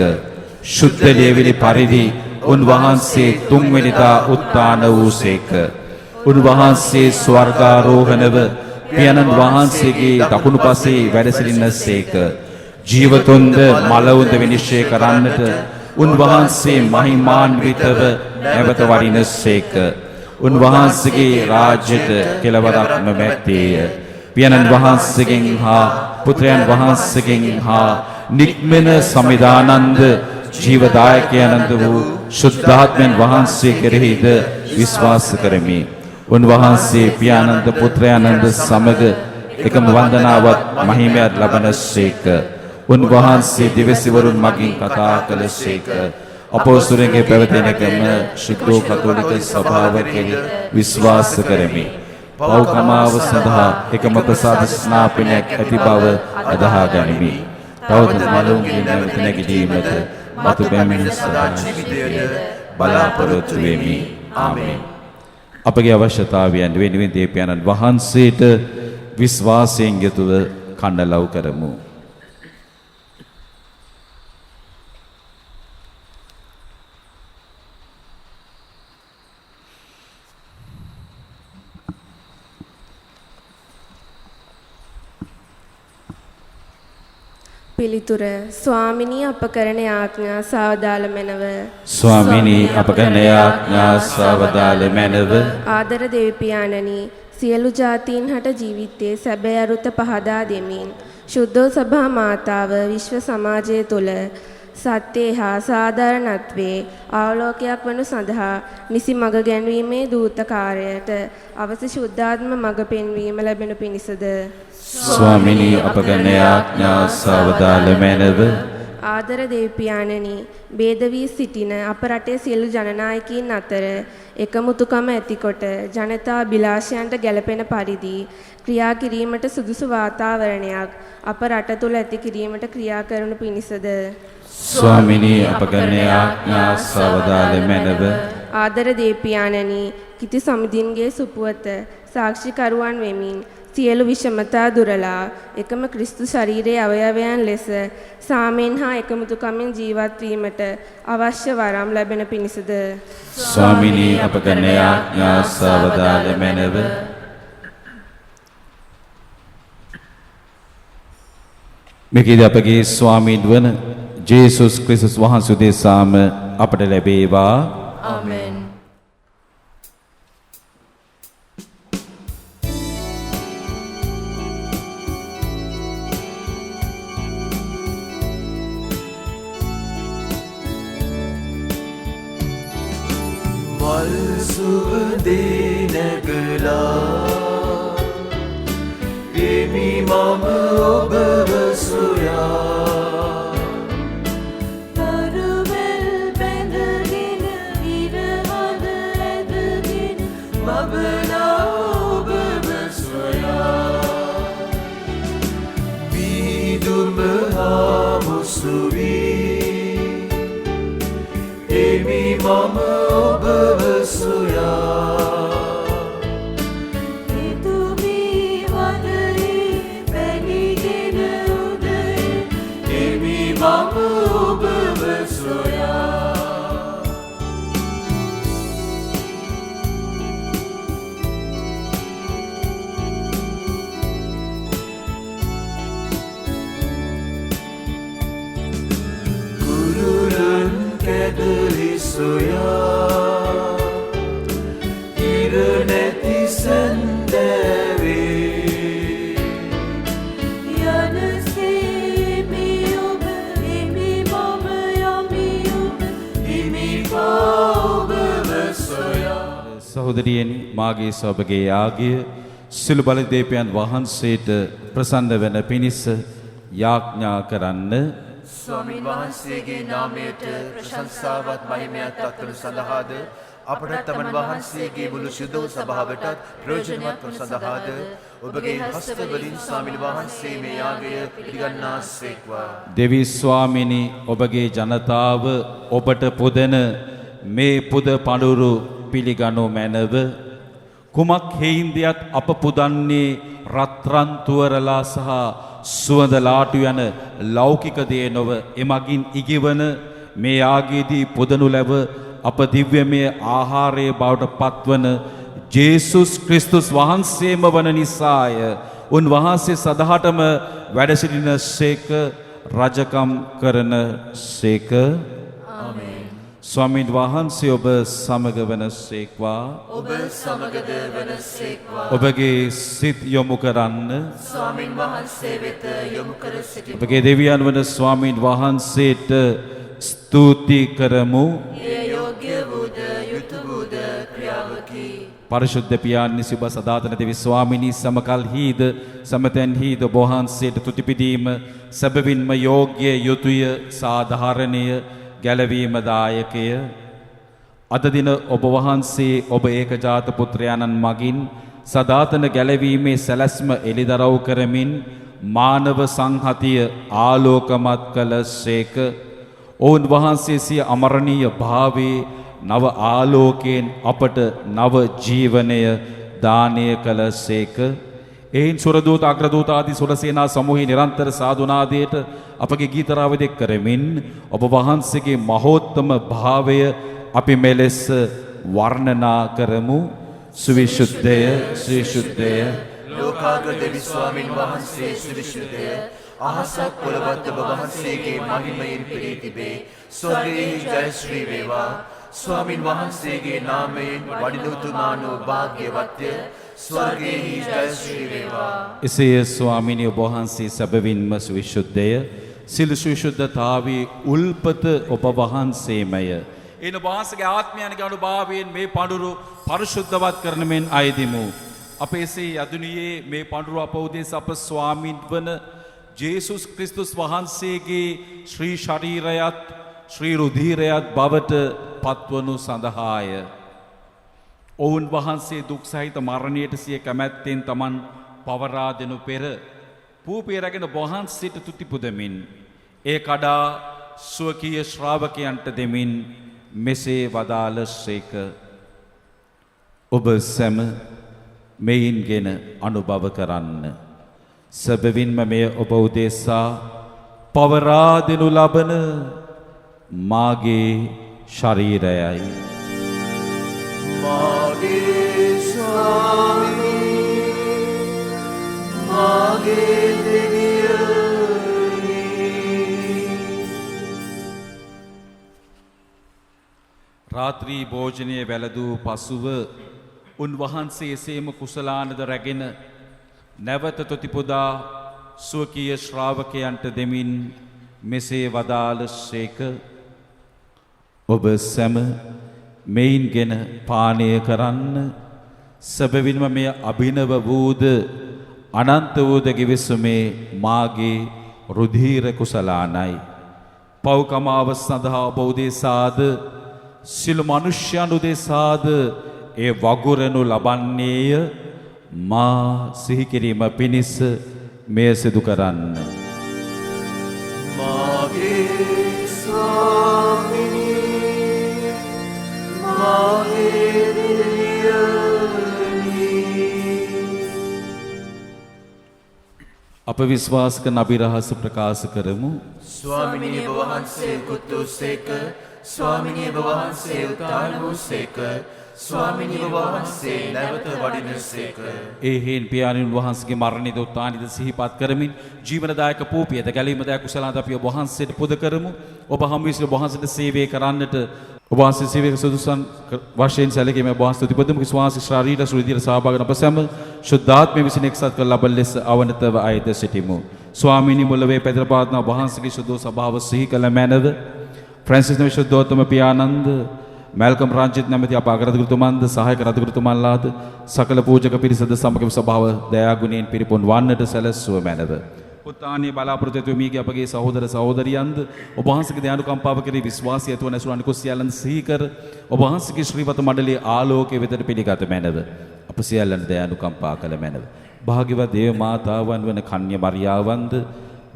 ශුද්ධ ලේවිලි පරිදි උන්වහන්සේ තුන්වෙනිදා උත්ථාන වූසේක. උන්වහන්සේ ස්වර්ගාරෝහණව පියාණන් වහන්සේගේ දකුණු පසේ වැඩ සිටිනසේක. ජීවතුන්ද මලවුන්ද විනිශ්චය කරන්නට උන්වහන්සේ මහිමාන්විතව නැවත වඩිනසේක. උන්වහන්සේගේ රාජ්‍යයට කෙලවරක් නොමැත්තේය. පියාණන් වහන්සේගෙන් හා පුත්‍රයන් වහන්සේගෙන් හා නික්මෙන සමිදානන්ද ජීවදායකයන්ද වූ ශුද්ධාත්මයන් වහන්සේ කෙරෙහිද විශ්වාස කරමි. උන්වහන්සේ පියාණන්ද පුත්‍රයන්ද සමග එකම වන්දනාවත් මහිමයත් ලබනසේක. උන්වහන්සේ දිවසිවරුන් මගින් කතා කළසේක. අපොස්තුලයන්ගේ පැවතෙන එකම ශුද්ධ කතෝලික සභාව කෙරෙහි විශ්වාස කරමි. පෞකමාව සඳහා එකම ප්‍රසාද ස්නාපනයක් ඇති බව අදහා ගනිමි. තවද මලුන්ගේ නැවත නැගීමට මතු පැමිණ සදා ජීවිතයට බලාපොරොත්තු වෙමි. ආමේන්. අපගේ අවශ්‍යතාවයන් වෙනුවෙන් දෙවියන් වහන්සේට විශ්වාසයෙන් යුතුව කණ්ඩලව් කරමු. පිළිතුර ස්වාමිනී අප කරන ආඥා සාවදාල මැනව. ස්වාමිනී අප කරන ආඥා සාවදාල මැනව. ආදර දෙවි පියාණනි, සියලු ජාතීන් හට ජීවිතයේ සැබෑ අරුත පහදා දෙමින් ශුද්ධ සභා මාතාව විශ්ව සමාජය තුළ සත්‍යය හා සාධාරණත්වයේ ආලෝකයක් වනු සඳහා නිසි මඟ ගැන්වීමේ දූතකාරයට අවශ්‍ය ශුද්ධාත්ම මඟ පෙන්වීම ලැබෙනු පිණිසද ස්වාමිනී අප කරන ආඥා සාවදාල මැනව. ආදර දෙවි පියාණනි, ભેද වී සිටින අප රටේ සියලු ජනනායකයින් අතර එකමුතුකම ඇතිකොට ජනතා අභිලාෂයන්ට ගැළපෙන පරිදි ක්‍රියා කිරීමට සුදුසු වාතාවරණයක් අප රට තුළ ඇති කිරීමට ක්‍රියා කරනු පිණිසද ස්වාමිනී අප කරන ආඥා සාවදාල මැනව. ආදර දෙවි පියාණනි, කිති සමිඳින්ගේ සුපුවත සාක්ෂිකරුවන් වෙමින් සියලු විෂමතා දුරලා එකම ක්‍රිස්තු ශරීරයේ අවයවයන් ලෙස සාමෙන් හා එකමුතුකමින් ජීවත් වීමට අවශ්‍ය වරම් ලැබෙන පිණිසද ස්වාමිනී අප කරන ආඥා සාවදාල මැනව. මේකදී අපගේ ස්වාමීන් වන ජේසුස් ක්‍රිස්තුස් වහන්සේ දෙසාම අපට ලැබේවා. ආමෙන්. සුවදේ නැගලා එමි මම ඔබව සොයා තරුවෙල් බැඳ මුසුවී එමි මම ඔබව සොයා එතුමී වදයේ පැණිගෙන උදේ එමි මම ඔබව සොයා සොයා ඉර නැති සැන්දෑවේ යනසේ මේ ඔබ එමි මම යමි ඔබ හිමි පා ඔබව සොයා සහෝදරියනි මාගේ සොබගේ යාගය සිළු බලදේපයන් වහන්සේට ප්‍රසන්න වන පිණිස යාඥා කරන්න. ස්වාමීන් වහන්සේගේ නාමයට ප්‍රශංසාවත් මහිමයත් අත්වන සඳහාද අපට තමන් වහන්සේගේ මුළු ශුද්ධ සභාවටත් ප්‍රයෝජනවත් වන සඳහාද ඔබගේ හස්ත වලින් ස්වාමීන් වහන්සේ මේ යාගය පිළිගන්නාසේක්වා. දෙවි ස්වාමිනී ඔබගේ ජනතාව ඔබට පුදන මේ පුද පඬුරු පිළිගනු මැනව. කුමක් හේින්දයත් අප පුදන්නේ රත්රන් තුවරලා සහ සුවඳ ලාටු යන ලෞකික දේ නොව එමගින් ඉගිවන මේ ආගයේදී පුදනු ලැබ අප දිව්‍යමය ආහාරයේ බවට පත්වන ජේසුස් ක්‍රිස්තුස් වහන්සේම වන නිසාය. උන්වහන්සේ සදහටම වැඩ සිටින සේක රජකම් කරන සේක. ස්වාමීන් වහන්සේ ඔබ සමග වන සේක්වා. ඔබ සමගද වනසේක්වා. ඔබගේ සිත් යොමු කරන්න. ස්වාමින් වහන්සේ වෙත යොමු කර සිටිමු. ඔබගේ දෙවියන් වන ස්වාමීන් වහන්සේට ස්තුති කරමු. එය යෝග්‍ය වූද යුතු වූද ක්‍රියාවකි. පරිශුද්ධ පියාණනි සිබ සදාතන දෙවි ස්වාමිනී සමකල්හිද සමතෙන්හිද ඔබ වහන්සේට තුති පිදීම සැබවින්ම යෝග්‍ය යුතුය සාධාරණීය ගැලවීමදායකය. අද දින ඔබ වහන්සේ ඔබ ඒකජාත පුත්‍රයාණන් මගින් සදාතන ගැලවීමේ සැලැස්ම එළිදරව් කරමින් මානව සංහතිය ආලෝකමත් කළ සේක. ඔවුන් වහන්සේ සිය අමරණීය භාවයේ නව ආලෝකයෙන් අපට නව ජීවනය දානය කළ සේක. එයින් සුරදූත අග්‍රදූත ආදී සුරසේනා සමූහයේ නිරන්තර සාදුනාදයට අපගේ ගීතරාවදෙක් කරමින් ඔබ වහන්සේගේ මහෝත්තම භාවය අපි මෙලෙස වර්ණනා කරමු. සුවිශුද්ධය ශ්‍රීශුද්ධය ලෝකාග්‍ර දෙවි ස්වාමීන් වහන්සේ සුවිශුද්ධය අහසක් පොළවත් ඔබ වහන්සේගේ මහිමයෙන් පිරී තිබේ. ස්වර්ගයේ ජය ශ්‍රී වේවා. ස්වාමීන් වහන්සේගේ නාමයෙන් වඩින උතුමානෝ භාග්‍යවත්ය. ස්වර්ගයේ ජය ශ්‍රී වේවා. එසේය ස්වාමිනී ඔබ වහන්සේ සැබවින්ම සුවිශුද්ධය. සිල් සුවිශුද්ධතාවී උල්පත ඔබ වහන්සේමය. එන වහන්සේගේ ආත්මයන්ගේ අනුභවයෙන් මේ පඬුරු පරිශුද්ධවත් කරන මෙන් අයදිමු. අප එසේ යදුනියේ මේ පඬුරු අප උදෙස අප ස්වාමීන් වන ජේසුස් ක්‍රිස්තුස් වහන්සේගේ ශ්‍රී ශරීරයත් ශ්‍රී රුධීරයත් බවට පත්වනු සඳහාය. ඔවුන් වහන්සේ දුක් සහිත මරණයට සිය කැමැත්තෙන් තමන් පවරා දෙනු පෙර පූපේරගෙන වහන්සේට තුති පුදමින් ඒ කඩා ස්වකීය ශ්‍රාවකයන්ට දෙමින් මෙසේ වදාළ සේක. ඔබ සැම මෙයින්ගෙන අනුභව කරන්න. සැබවින්ම මෙය ඔබ උදෙසා පවරා දෙනු ලබන මාගේ ශරීරයයි. මාගේ ස්වාමී මාගේ දෙවියනි. රාත්‍රී භෝජනය වැළඳූ පසුව උන්වහන්සේ එසේම කුසලානද රැගෙන නැවත තොතිපුදා ස්වකීය ශ්‍රාවකයන්ට දෙමින් මෙසේ වදාළ සේක. ඔබ සැම මෙයින්ගෙන පානය කරන්න. සැබවින්ම මෙය අභිනව වූද අනන්ත වූද ගිවිසුමේ මාගේ රුධීර කුසලානයි. පව්කමාව සඳහා ඔබ උදෙසාද සිළු මනුෂ්‍යයන් උදෙසාද ඒ වගුරනු ලබන්නේය. මා සිහිකිරීම පිණිස මෙය සිදු කරන්න. මාගේ ස්වාමිනී මාගේ දිවියනි අප විශ්වාස කරන අභිරහස ප්‍රකාශ කරමු. ස්වාමිනී ඔබ වහන්සේ කුතුසේක ස්වාමිනී ඔබ වහන්සේ උත්තාන වූසේක ස්වාමිනී ඔබ වහන්සේ නැවත වඩිනසේක. ඒ හේන් පියාණන් වහන්සේගේ මරණිද උත්ථානිද සිහිපත් කරමින් ජීවනදායක පූපියද ගැලීමදායක කුසලාද අපි ඔබ වහන්සේට පුද කරමු. ඔබ හමු විසින ඔබ වහන්සේට සේවය කරන්නට ඔබ වහන්සේ සේවක සුදුසන් වශයෙන් සැලකීමේ ඔබ වහන්සේ තුතිපදමු. විශ්වාස ශාරීරික සුවිදිර සහභාගී වන අප සැම ශුද්ධාත්මය විසින් එක්සත් කර ලබන ලෙස අවනතව අයද සිටිමු. ස්වාමීනි මුලවේ පැදලා පවත්නා ඔබ වහන්සේගේ සුද්ධ ස්වභාව සිහි කළ මැනව ෆ්‍රැන්සිස් නවිශුද්ධෝත්තම පියානන්ද මැල්කම් රංජිත් නැමැති අප අගරාධිපතිතුමන්ද සහායක රාධිපතිතුමන්ලාද සකල පූජක පිරිසද සමගම ස්වභාව දයාගුණයෙන් පිරිපුන් වන්නට සැලැස්සුව මැනව. උත්තානීය බලාපොරොත්තු ඇතුව මියගිය අපගේ සහෝදර සහෝදරියන්ද ඔබ වහන්සේගේ දයානුකම්පාව කෙරෙහි විශ්වාසය ඇතුව නැසුරු අනිකුත් සියල්ලන් සිහි කර ඔබ වහන්සේගේ ශ්‍රීවත මණ්ඩලයේ ආලෝකයේ වෙතට පිළිගත මැනව. අප සියල්ලන් දයානුකම්පා කළ මැනව. භාග්‍යවත් දේව මාතාවන් වන කන්‍ය මරියාවන්ද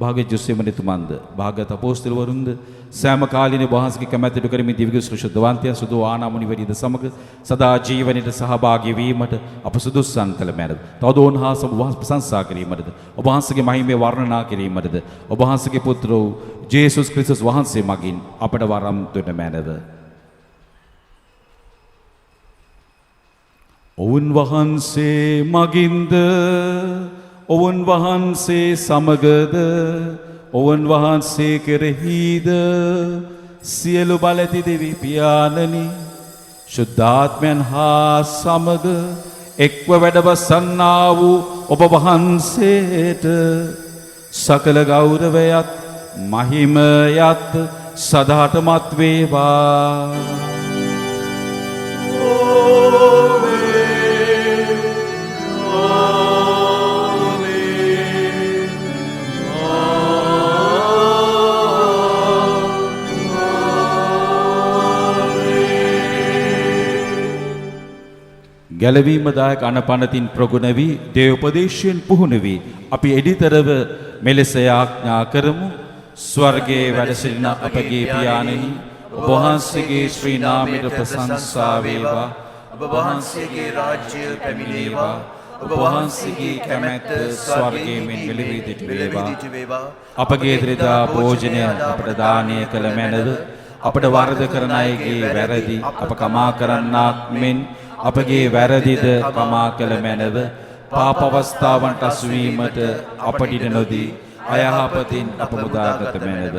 භාග්‍ය ජොසෙමනිතුමන්ද භාග්‍යවත් අපෝස්තලවරුන්ද සෑම කාලීන වහන්සේගේ කැමැත්තට කරමින් දිව්‍ය ශ්‍රේෂ්ඨවන්තයන් සුදු ආනාමුනි වරිද සමග සදා ජීවනයේ සහභාගී වීමට අප සුදුසුසන් කළ මැනව. තවදෝන් හා ඔබ වහන්සේ ප්‍රශංසා කිරීමටද ඔබ වහන්සේගේ මහිමය වර්ණනා කිරීමටද ඔබ වහන්සේගේ පුත්‍ර වූ ජේසුස් ක්‍රිස්තුස් වහන්සේ මගින් අපට වරම් දුන මැනව. ඔවුන් වහන්සේ මගින්ද ඔවුන් වහන්සේ සමගද ඔවුන් වහන්සේ කෙරෙහිද සියලු බල ඇති දෙවි පියාණනි ශුද්ධාත්මයන් හා සමග එක්ව වැඩවසන්නා වූ ඔබ වහන්සේට සකල ගෞරවයත් මහිමයත් සදාටමත් වේවා. ගැලවීමදායක අනපනතින් ප්‍රගුණ වී දේවෝපදේශයෙන් පුහුණු වී අපි එඩිතරව මෙලෙස යාඥා කරමු. ස්වර්ගයේ වැඩ සිටින අපගේ පියාණනි ඔබ වහන්සේගේ ශ්‍රී නාමයට ප්‍රශංසා වේවා. ඔබ වහන්සේගේ රාජ්‍ය පැමිණේවා. ඔබ වහන්සේගේ කැමැත්ත ස්වර්ගයේ මෙන් වෙලෙවී සිට වේවා. අපගේ ත්‍රිදා භෝජනය අපට දානය කළ මැනව අපට වරද කරන අයගේ වැරදි අප කමා කරන්නාක් මෙන් අපගේ වැරදිද කමා කළ මැනව. පාප අවස්ථාවන්ට අසුවීමට අපට ඉඩ නොදී අයහපතින් අප මුදාගත මැනව.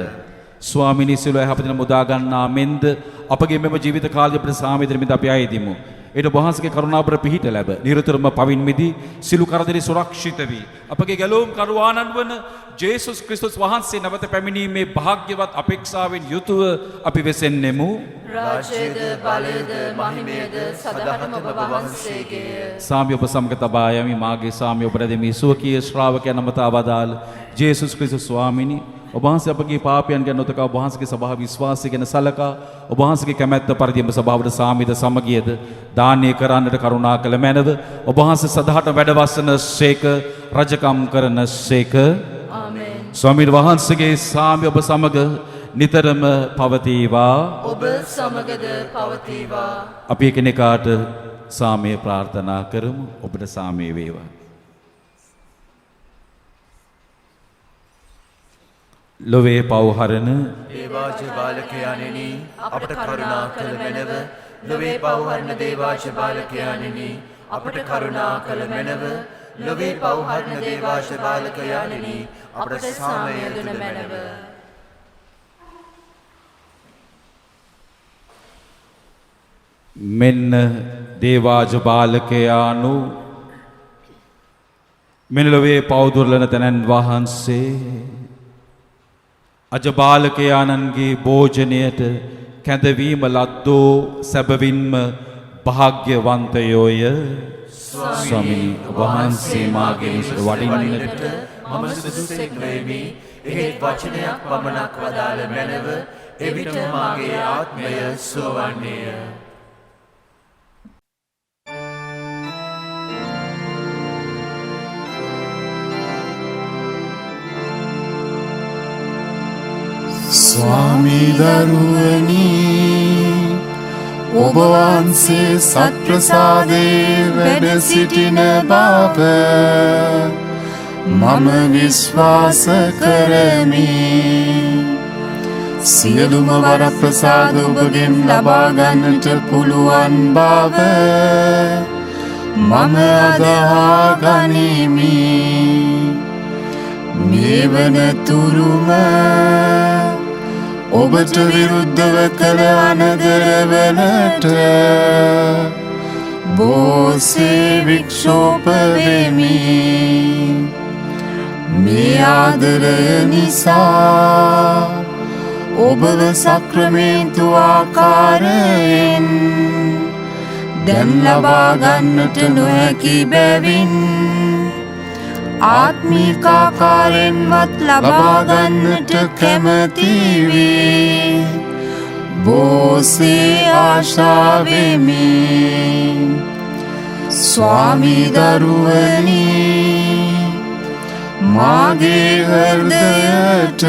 ස්වාමිනී සියලු යහපතින් මුදා ගන්නා මෙන්ද අපගේ මෙම ජීවිත කාලය අපට සාමිදෙමින් අපි ආයෙදිමු. ඊට වහන්සේගේ කරුණාබර පිහිට ලැබ නිරතුරුවම පවින් මිදී සිළු කරදරේ සුරක්ෂිත වී අපගේ ගැලවුම් කරුවාණන් වන ජේසුස් ක්‍රිස්තුස් වහන්සේ නැවත පැමිණීමේ භාග්‍යවත් අපේක්ෂාවෙන් යුතුව අපි වෙසෙන්නෙමු. රාජ්‍යද බලයද මහිමයද සදාටම ඔබ වහන්සේගේය. සාමි ඔබ සමග තබා යමි. මාගේ සාමි ඔබ රැඳෙමි. සුවකීය ශ්‍රාවකයන් අමතා වදාළ ජේසුස් ක්‍රිස්තුස් ස්වාමිනී ඔබ වහන්සේ අපගේ පාපයන් ගැන නොතකා ඔබ වහන්සේගේ සභාව විශ්වාසය ගැන සලකා ඔබ වහන්සේගේ කැමැත්ත පරිදි ඔබ සභාවට සාමිද සමගියද දානය කරන්නට කරුණා කළ මැනව. ඔබ වහන්සේ සදාට වැඩවසන සේක රජකම් කරන සේක. ආමෙන්. ස්වාමීන් වහන්සේගේ සාමි ඔබ සමග නිතරම පවතිවා. ඔබ සමගද පවතිවා. අපි එකිනෙකාට සාමය ප්‍රාර්ථනා කරමු. ඔබට සාමය වේවා. ලොවේ පව්හරණ දේවාජ බාලකයාණෙනි අපට කරුණා කළ මැනව. ලොවේ පව්හරණ දේවාජ බාලකයාණෙනි අපට කරුණා කළ මැනව. ලොවේ පව්හරණ දේවාජ බාලකයාණෙනි අපට සාමය දුන මැනව. මෙන්න දේවාජ බාලකයානු මෙන්න ලොවේ පව්දුර්ලන තැනන් වහන්සේ අජබාලකයාණන්ගේ භෝජනයට කැඳවීම ලද්දෝ සැබවින්ම භාග්‍යවන්තයෝය. ස්වාමිනී වහන්සේ මාගේ නිසර වඩින්නට මම සුදුසෙක් වෙමි. එහෙත් වචනයක් පමණක් වදාළ මැනව. එවිට මාගේ ආත්මය සුවවන්නේය. ස්වාමී දරුවනි ඔබ වහන්සේ සත්ප්‍රසාදේ වැඩ සිටින බව මම විශ්වාස කරමි. සියලුම වරප්‍රසාද ඔබගෙන් ලබා ගන්නට පුළුවන් බව මම අදහා ගනිමි. මේ වනතුරුම ඔබට විරුද්ධව කළ අනදරවලට බොහෝසේ වික්ෂෝප වෙමි. මේ ආදරය නිසා ඔබව සක්‍රමේන්තු ආකාරයෙන් දැන් ලබා ගන්නට නොහැකි බැවින් ආත්මික ආකාරයෙන්වත් ලබා ගන්නට කැමැති වේ. බොහෝසේ ආශා වෙමි. ස්වාමී දරුවනි මාගේ හෘදයට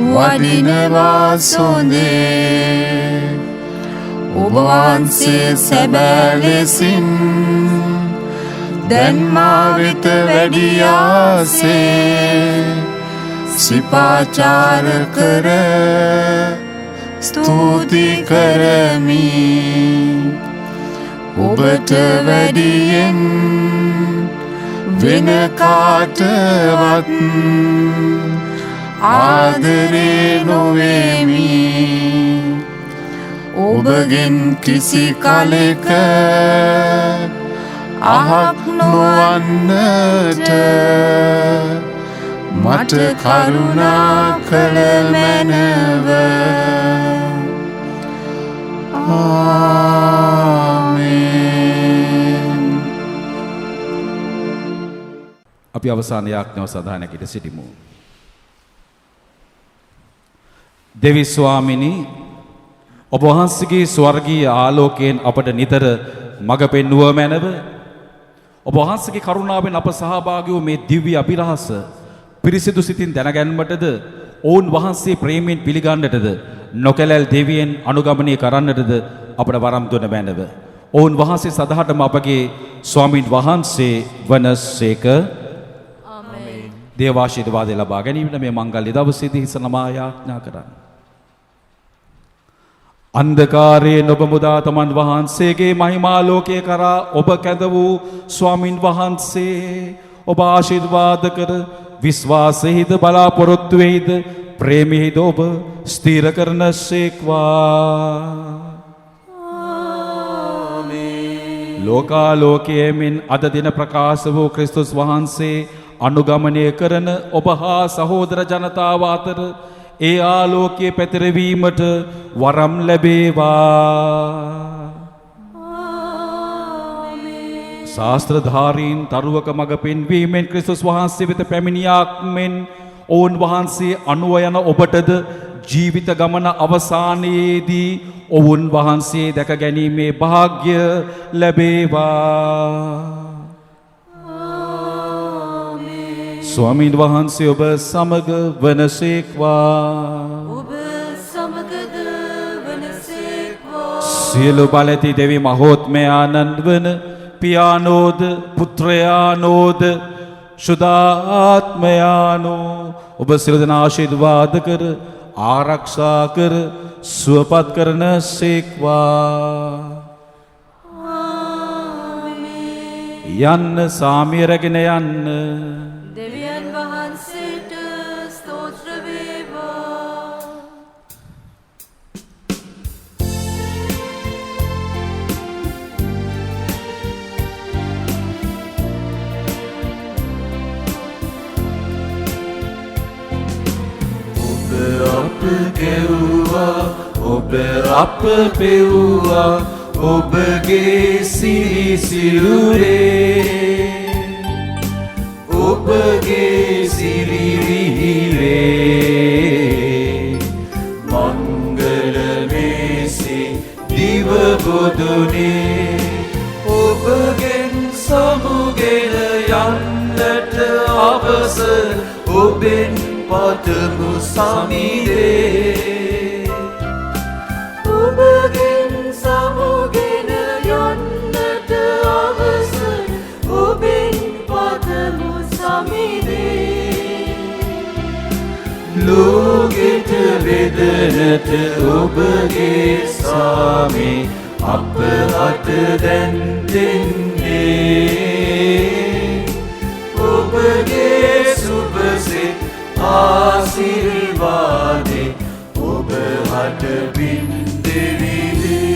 වඩිනවා සොඳේ. ඔබ වහන්සේ සැබෑ ලෙසින් දැන් මා වෙත වැඩියාසේ සිපාචාර කර ස්තුති කරමි. ඔබට වැඩියෙන් වෙන කාටවත් ආදරේ නොවෙමි. ඔබගෙන් කිසි කලෙක අහක් නොවන්නට මට කරුණා කළ මැනව. ආමේන්. අපි අවසාන යාඥාව සඳහා නැගිට සිටිමු. දෙවි ස්වාමිනී ඔබ වහන්සේගේ ස්වර්ගීය ආලෝකයෙන් අපට නිතර මඟ පෙන්වුව මැනව. ඔබ වහන්සේගේ කරුණාවෙන් අප සහභාගී වූ මේ දිව්‍ය අභිරහස පිරිසිදු සිතින් දැනගැන්මටද ඔවුන් වහන්සේ ප්‍රේමයෙන් පිළිගන්නටද නොකැලැල් දෙවියන් අනුගමනය කරන්නටද අපට වරම් දුන මැනව. ඔවුන් වහන්සේ සදහටම අපගේ ස්වාමීන් වහන්සේ වනසේක. ආමේන්. දේවාශිර්වාදය ලබා ගැනීමට මේ මංගල්‍ය දවසේදී හිස නමා යාඥා කරන්න. අන්ධකාරයෙන් ඔබ මුදා තමන් වහන්සේගේ මහිමාලෝකයේ කරා ඔබ කැඳ වූ ස්වාමින් වහන්සේ ඔබ ආශිර්වාද කර විශ්වාසෙහිද බලාපොරොත්තුවෙහිද ප්‍රේමෙහිද ඔබ ස්ථිර කරන සේක්වා. ලෝකාලෝකයේමින් අද දින ප්‍රකාශ වූ ක්‍රිස්තුස් වහන්සේ අනුගමනය කරන ඔබ හා සහෝදර ජනතාව අතර ඒ ආලෝකයේ පැතිරවීමට වරම් ලැබේවා. ශාස්ත්‍රධාරීන් තරුවක මඟ පෙන්වීමෙන් ක්‍රිස්තුස් වහන්සේ වෙත පැමිණියාක් මෙන් ඔවුන් වහන්සේ අනුව යන ඔබටද ජීවිත ගමන අවසානයේදී ඔවුන් වහන්සේ දැක ගැනීමේ වාග්ය ලැබේවා. ස්වාමීන් වහන්සේ ඔබ සමග වනසේක්වා. ඔබ සමගද වනසේක්වා. සියලු බලති දෙවි මහෝත්මයාණන් වන පියානෝද පුත්‍රයානෝද ශුද්ධාත්මයානෝ ඔබ සියලු දෙනා ආශිර්වාද කර ආරක්ෂා කර සුවපත් කරන සේක්වා. යන්න සාමිය රැගෙන යන්න. දෙවියන් වහන්සේට ස්තෝත්‍ර වේවා. ඔබ අප ගෙව්වා ඔබ අප පෙව්වා ඔබගේ සිරිසිරුරේ ඔබගේ සිරිවිහිරේ මංගලමේසි දිවබොදුනේ ඔබගෙන් සමුගෙන යන්නට අවසර ඔබෙන් පතමු සමිදේ ඔබගෙන් සමුගෙන යන්නට අවසර ඔබෙන් පතමු සමිදේ ලෝකෙට බෙදනට ඔබගේ සාමි අප අත දැන් දෙන්නේ ඔබගේ සුභසිත ආශිර්වාදේ ඔබ හට බින්දෙවිලේ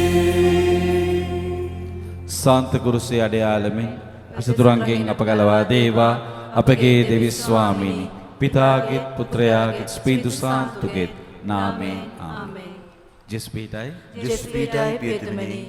සාන්ත කුරුසේ අඩයාලමින් විසතුරන්ගෙන් අප ගලවා දේවා අපගේ දෙවි ස්වාමීනි පිතාගෙත් පුත්‍රයාගෙත් ස්පීතු සාන්තුගෙත් නාමයෙන් ආමේන්. ජෙස්පීටයි ජෙස්පීටයි පියතුමනි